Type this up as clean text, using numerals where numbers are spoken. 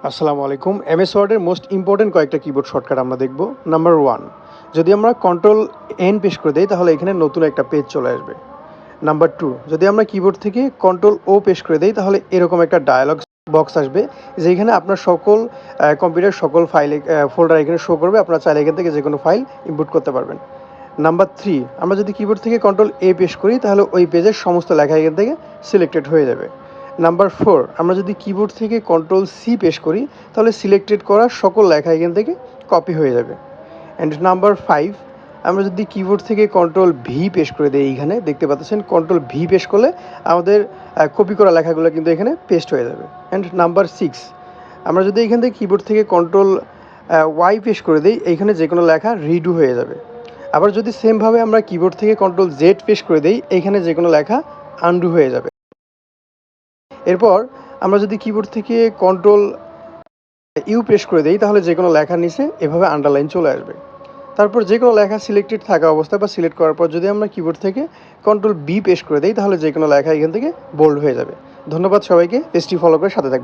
আসসালামু আলাইকুম। এমএস ওয়ার্ডের মোস্ট ইম্পর্টেন্ট কয়েকটা কিবোর্ড শর্টকাট আমরা দেখব। নাম্বার 1, যদি আমরা কন্ট্রোল এন প্রেস করে দেই তাহলে এখানে নতুন একটা পেজ চলে আসবে। নাম্বার 2, যদি আমরা কিবোর্ড থেকে কন্ট্রোল ও প্রেস করে দেই তাহলে এরকম একটা ডায়ালগ বক্স আসবে, যেখানে আপনার সকল কম্পিউটার সকল ফাইল ফোল্ডার এখানে শো করবে। আপনারা চাইলে এখান থেকে যে কোনো ফাইল ইনপুট করতে পারবেন। নাম্বার 3, আমরা যদি কিবোর্ড থেকে কন্ট্রোল এ প্রেস করি তাহলে ওই পেজের সমস্ত লেখা এখান থেকে সিলেক্টেড হয়ে যাবে। নাম্বার 4, আমরা যদি কিবোর্ড থেকে কন্ট্রোল সি প্রেস করি তাহলে সিলেক্টেড করা সকল লেখা এখান থেকে কপি হয়ে যাবে। অ্যান্ড নাম্বার 5, আমরা যদি কিবোর্ড থেকে কন্ট্রোল ভি প্রেস করে দিই, এইখানে দেখতে পাচ্ছেন কন্ট্রোল ভি প্রেস করলে আমাদের কপি করা লেখাগুলো কিন্তু এখানে পেস্ট হয়ে যাবে। অ্যান্ড নাম্বার 6, আমরা যদি এখান থেকে কিবোর্ড থেকে কন্ট্রোল ওয়াই প্রেস করে দিই, এইখানে যে কোনো লেখা রিডু হয়ে যাবে। আবার যদি সেমভাবে আমরা কিবোর্ড থেকে কন্ট্রোল জেড প্রেস করে দিই, এইখানে যে কোনো লেখা আনডু হয়ে যাবে। এরপর আমরা যদি কিবোর্ড থেকে কন্ট্রোল ইউ প্রেস করে দিই তাহলে যে কোনো লেখার নিচে এভাবে আন্ডারলাইন চলে আসবে। তারপর যে কোনো লেখা সিলেক্টেড থাকা অবস্থায় বা সিলেক্ট করার পর যদি আমরা কিবোর্ড থেকে কন্ট্রোল বি প্রেস করে দিই তাহলে যে কোনো লেখা এখান থেকে বোল্ড হয়ে যাবে। ধন্যবাদ সবাইকে, পেজটি ফলো করে সাথে থাকবে।